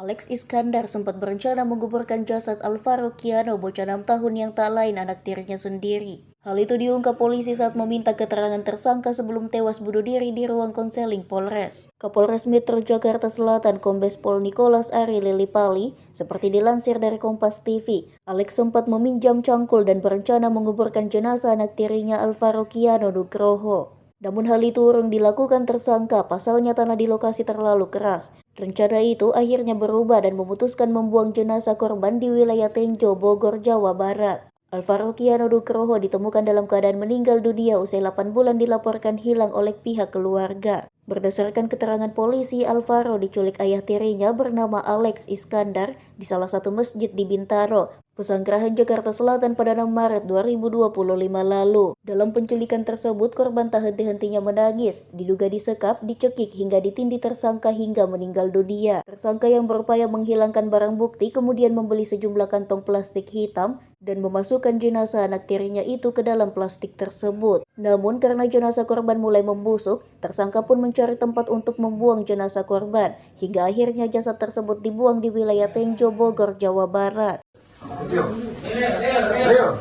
Alex Iskandar sempat berencana menguburkan jasad Alvaro Kiano, bocah 6 tahun yang tak lain anak tirinya sendiri. Hal itu diungkap polisi saat meminta keterangan tersangka sebelum tewas bunuh diri di ruang konseling Polres. Kapolres Metro Jakarta Selatan Kombes Pol Nicholas Ari Lilipali, seperti dilansir dari Kompas TV, Alex sempat meminjam cangkul dan berencana menguburkan jenazah anak tirinya Alvaro Kiano Nugroho. Namun hal itu urung dilakukan tersangka, pasalnya tanah di lokasi terlalu keras. Rencana itu akhirnya berubah dan memutuskan membuang jenazah korban di wilayah Tenjo, Bogor, Jawa Barat. Alvaro Kiano Nugroho ditemukan dalam keadaan meninggal dunia usai 8 bulan dilaporkan hilang oleh pihak keluarga. Berdasarkan keterangan polisi, Alvaro diculik ayah tirinya bernama Alex Iskandar di salah satu masjid di Bintaro, Pesanggerahan Jakarta Selatan pada 6 Maret 2025 lalu. Dalam penculikan tersebut, korban tak henti-hentinya menangis, diduga disekap, dicekik hingga ditindih tersangka hingga meninggal dunia. Tersangka yang berupaya menghilangkan barang bukti kemudian membeli sejumlah kantong plastik hitam dan memasukkan jenazah anak tirinya itu ke dalam plastik tersebut. Namun karena jenazah korban mulai membusuk, tersangka pun mencari tempat untuk membuang jenazah korban, hingga akhirnya jasad tersebut dibuang di wilayah Tenjo, Bogor, Jawa Barat. Ayo.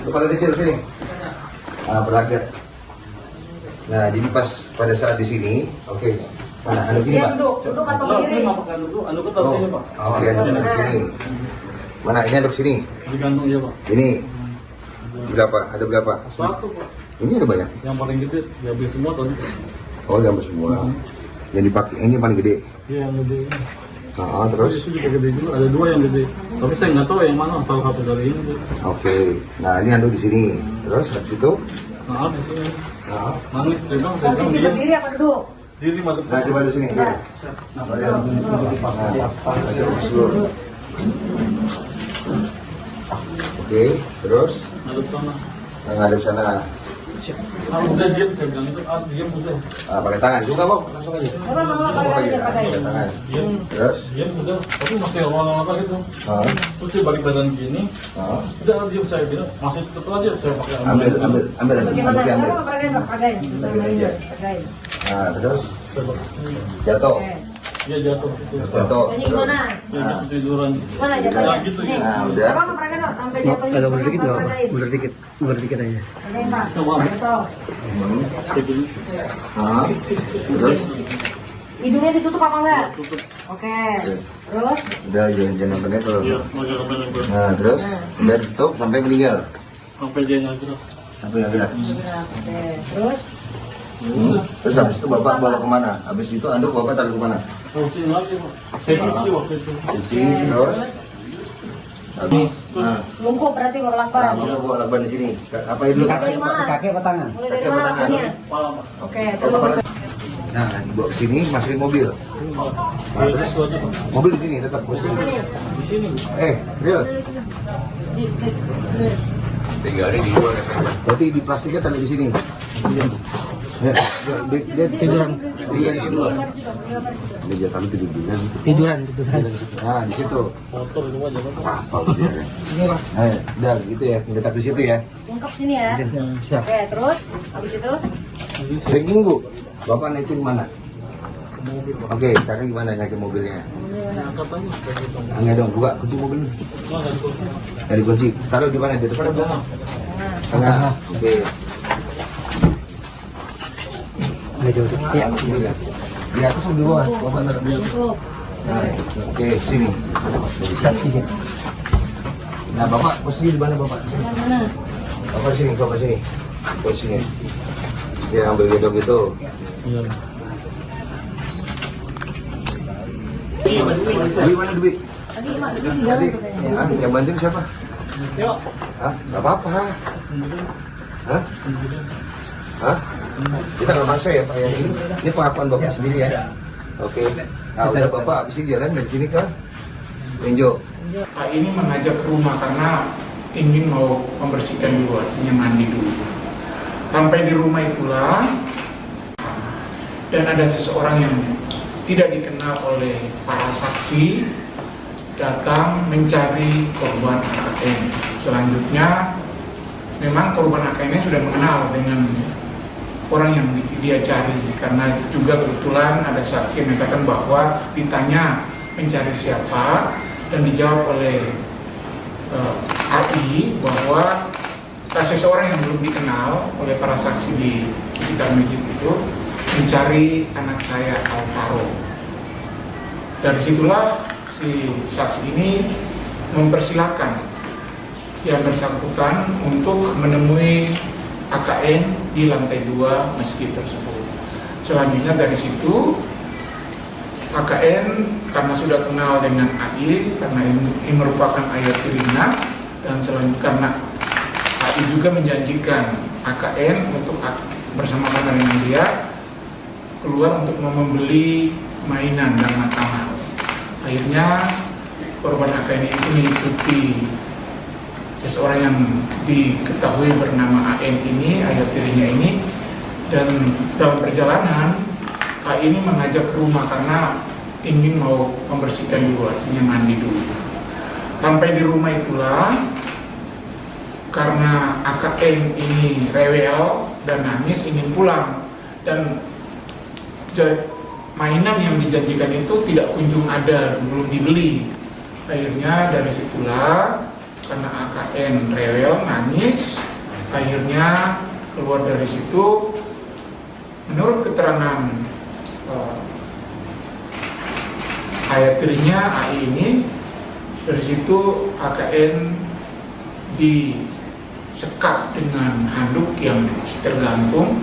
Kepala kecil sini. Beragak. Nah, jadi pas pada saat di sini, oke. Mana anu gini, Pak? Duduk atau berdiri? Anu ke sini, Pak. Oke, anu di sini. Mana ini aduk sini? Digantung ya, Pak. Ini berapa? Ada berapa? Satu, Pak. Ini ada banyak. Yang paling gede diambil semua tadi. Oh, gambar semua. Yang dipakai ini paling gede. Iya, yang gede. Nah, terus? Itu juga gede juga. Ada dua yang gede. Tapi saya nggak tahu yang mana salah satu dari ini. Oke. Nah, ini anu di sini. Terus habis itu? Nah, di sini. Nah, Nangis, dia bilang saya Posisi bilang berdiri apa duduk? diri madep nah coba di sini. Ya. Oke, terus? madep sana. Ngadep sana. Udah diam, saya bilang itu. Diam udah. Pakai tangan juga, Bang. Langsung aja. Coba mama pakai aja pakai. Pakai tangan. Diam. Terus? Diam udah. Tapi masih apa gitu. Ah, Terus dia balik badan gini. ah. Udah diam, saya bilang masih tetap aja saya pakai Ambil. Bagaimana? Ambil. Coba pakai. Pakai. Nah, terus? Jatuh. Dia jatuh. Jatuh. Jadi gimana? Dia tiduran. Gimana jatuhnya? Nah, gitu Nih. ya. Nah, udah. Coba pakai dong sampai jatuhnya. Agak mundur dikit dong, Pakai. mundur dikit aja. Pakai, Pak. Coba. Jatuh. Begini. Ah, terus? Hidungnya ditutup apa enggak? Tutup. Oke. Terus? Udah, jangan penempel. Iya, masih sampai nempel. Nah, terus? Udah tutup sampai meninggal. Sampai dia nyagrak. Sampai nggak gerak. Oke. Terus? Terus habis itu Bapak bawa kemana? Habis itu anduk Bapak taruh kemana? Kalau sini lagi, Pak. Saya cuci waktu itu. Cuci, terus? Habis. Nah, Lungkup berarti bawa lakban. Bapak bawa lakban di sini. Apa itu? Dari mana? Kaki apa tangan? Mulai dari mana lakbannya? Kepala, Pak. Oke. Terus? Nah, dibawa ke sini, masukin mobil. Nah, terus Itu aja, Pak. mobil di sini tetap posisi. Di sini, Bu. Real. Di. 3 hari di luar. Berarti di plastiknya taruh di sini. Ya, dia tiduran. Dia di situ. Dia taruh tidur di sini. Tiduran. Nah, di situ. Motor itu aja, Pak. Apa dia? Nah, udah gitu ya, tetap di situ ya. Ungkap sini ya. Siap. Oke, terus habis itu Hari Minggu, Bapak naikin mana? Oke, sekarang gimana naikin mobilnya? Angkat aja. Enggak dong, buka kunci mobilnya. Nggak ada kunci. Dari kunci, taruh di mana? Di depan atau belakang? Tengah. Oke. Nggak jauh. Iya. Ini ya. Di atas atau di bawah? Bapak taruh. untuk Nah, oke, sini. Nah, Bapak posisi di mana Bapak? mana? Bapak sini, posisinya. Ya, ambil gitu. Iya. Dewi mana Dewi? Tadi Mak di dalam Tadi, katanya. yang bantuin siapa? Yuk. Hah? Gak apa-apa. Hah? Hah? Kita nggak maksa ya Pak ya. Ini pengakuan Bapak sendiri ya. Oke. Nah, udah Bapak habis ini jalan dari sini ke Tenjo. Pak ini mengajak ke rumah karena ingin mau membersihkan di luar, ingin mandi dulu. Sampai di rumah itulah, dan ada seseorang yang tidak dikenal oleh para saksi datang mencari korban AKN. Selanjutnya, memang korban AKN sudah mengenal dengan orang yang dia cari, karena juga kebetulan ada saksi yang mengatakan bahwa ditanya mencari siapa dan dijawab oleh AI bahwa seseorang yang belum dikenal oleh para saksi di sekitar masjid itu mencari anak saya Alvaro. Dari situlah si saksi ini mempersilahkan yang bersangkutan untuk menemui AKN di lantai 2 masjid tersebut. Selanjutnya dari situ AKN karena sudah kenal dengan AI, karena ini merupakan ayah tirinya, dan selanjutnya karena AI juga menjanjikan AKN untuk bersama-sama dengan dia keluar untuk membeli mainan dan makanan. Akhirnya korban AKN itu mengikuti seseorang yang diketahui bernama AN ini, ayah tirinya ini, dan dalam perjalanan AI ini mengajak ke rumah karena ingin mau membersihkan dulu, artinya mandi dulu. Sampai di rumah itulah, karena AKN ini rewel dan nangis ingin pulang, dan mainan yang dijanjikan itu tidak kunjung ada, belum dibeli. Akhirnya dari situlah karena AKN rewel nangis, akhirnya keluar dari situ. Menurut keterangan ayah tirinya AI ini, dari situ AKN disekap dengan handuk yang tergantung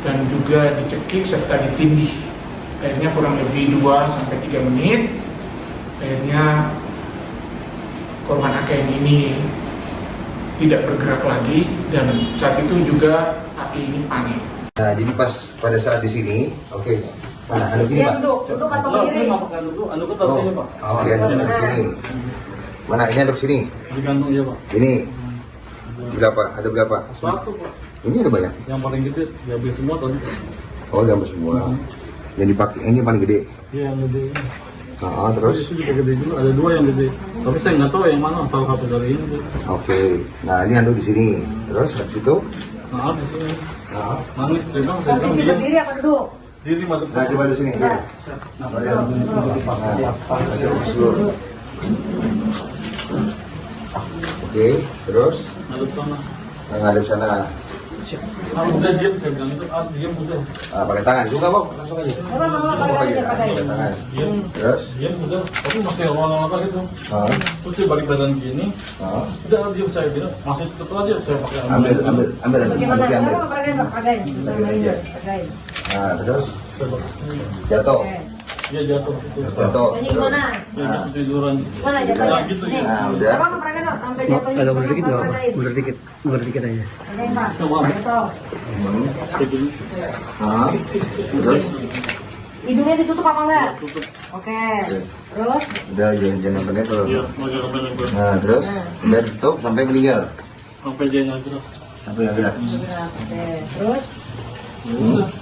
dan juga dicekik serta ditindih. Akhirnya kurang lebih 2-3 menit, akhirnya korban AKN ini tidak bergerak lagi, dan saat itu juga AI ini panik. Nah, jadi pas pada saat di sini, oke. Nah, handuk ini, Dia Pak. duduk atau Kalau berdiri? sini apa kan dulu? Anu ke taruh sini, Pak. Oke, handuk di sini. Mana ini handuk sini? Digantung ya, Pak. Ini berapa? Ada berapa? Satu, Pak. Ini ada banyak. Yang paling gede diambil semua tadi. Oh, gambar semua. Yang dipakai ini paling gede. Iya, yang gede. Nah, terus. Itu juga gede juga. Ada 2 yang gede. Tapi saya nggak tahu yang mana salah satu dari ini. Oke. Nah, ini handuk di sini. Terus habis itu. Nah, di sini. Nah, Nangis, dia bilang saya Posisi bilang berdiri apa duduk? diri madep nah coba di sini. Ya. Nah, dulu. Oke, terus madep sana. ngadep sana. Udah diam, saya bilang itu. Diam udah. Pakai tangan juga, Bang. Langsung aja. Coba mama pakai aja pakai. Pakai tangan. Diam. Terus. Diam udah. Tapi masih apa gitu. Nah, Terus dia balik badan gini. nah. Udah diam, saya bilang masih tetap aja saya pakai Ambil. Bagaimana? Ambil. Coba pakai. Pakai. Nah, terus jatuh. Dia jatuh. Jatuh. Jadi gimana? Dia jatuh tiduran. Gimana jatuhnya? Nah, gitu Nih. ya. Nah, udah. Coba pakai dong sampai jatuhnya. Agak mundur dikit Coba nggak apa? pakai. Mundur dikit aja. Pakai, Pak. Coba. Jatuh. Begini. Nah, terus. Hidungnya ditutup apa enggak? Tutup. Oke. Terus Udah jangan penempel. Iya, masih sampai nempel. Nah, terus udah tutup sampai meninggal. Sampai dia nggak gerak. Sampai nggak gerak. oke. Terus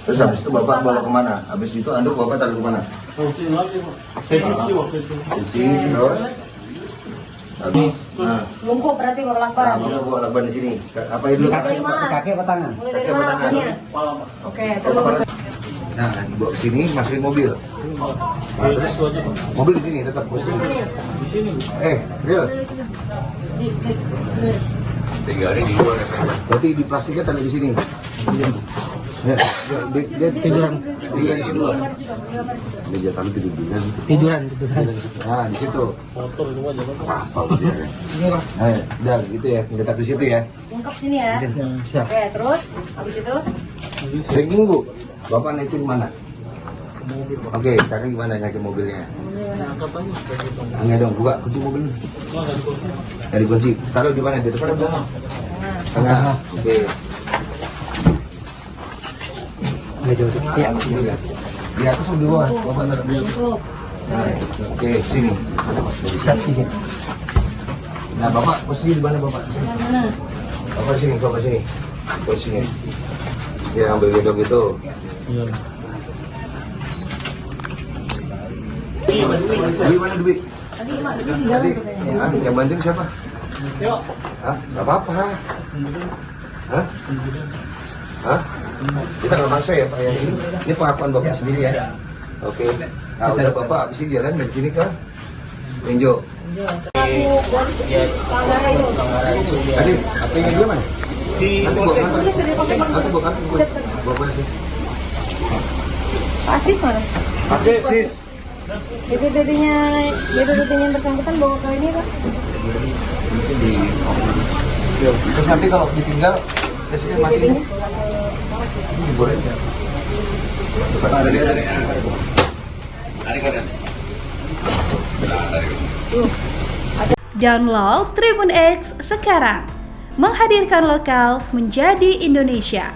Terus habis itu bapak bawa kemana? Habis itu anduk bapak taruh kemana? Fungsi lagi, Pak. Saya cuci waktu itu. Cuci terus. Habis. Nah, lumpuh berarti bawa lakban. bapak bawa lakban di sini. Apa itu? Dari mana? Kaki apa tangan? Mulai dari mana lakbannya? Kepala, Pak. Oke, terus Nah, dibawa ke sini, masukin mobil. Nah, Iya, terus itu aja, Pak. mobil di sini tetap posisi. Di sini, Bu. Real. di 3 hari di luar. Berarti di plastiknya taruh di sini. Ya, dia tiduran. Dia di situ. Dia taruh tidur di sini. Tiduran. Nah, di situ. Motor itu aja, Pak. Apa dia? Nah, udah gitu ya, tetap di situ ya. ungkap sini ya. Siap. Oke, terus habis itu Hari Minggu, bapak naikin mana? Oke, sekarang gimana naikin mobilnya? Angkat aja. Enggak dong, buka kunci mobil. Nggak ada kunci. Dari kunci, taruh di mana? Di depan atau belakang? Tengah. Oke. Nggak jauh. Iya. Di atas atau di bawah? Bapak taruh di atas. tutup. Nah, oke, sini. Nah, bapak posisi di mana bapak? Mana? Bapak sini, posisinya. Ya, ambil gendong gitu. Iya. Di mana duit? Tadi mak di dalam tuh kayaknya. Yang bantuin siapa? Yuk. Hah? Gak apa-apa. Hah? Hah? Kita nggak maksa ya Pak ya. Ini pengakuan Bapak sendiri ya. Oke. Nah udah Bapak habis ini jalan dari sini ke Enjo. Tadi apa yang dia mana? Nanti bawa polisi. Pak Asis mana? Sis. DP-nya yang bersangkutan bawa ke ini Pak? Terus nanti kalau ditinggal biasanya mati. Ini boleh ya? Download Tribun X sekarang, menghadirkan lokal menjadi Indonesia.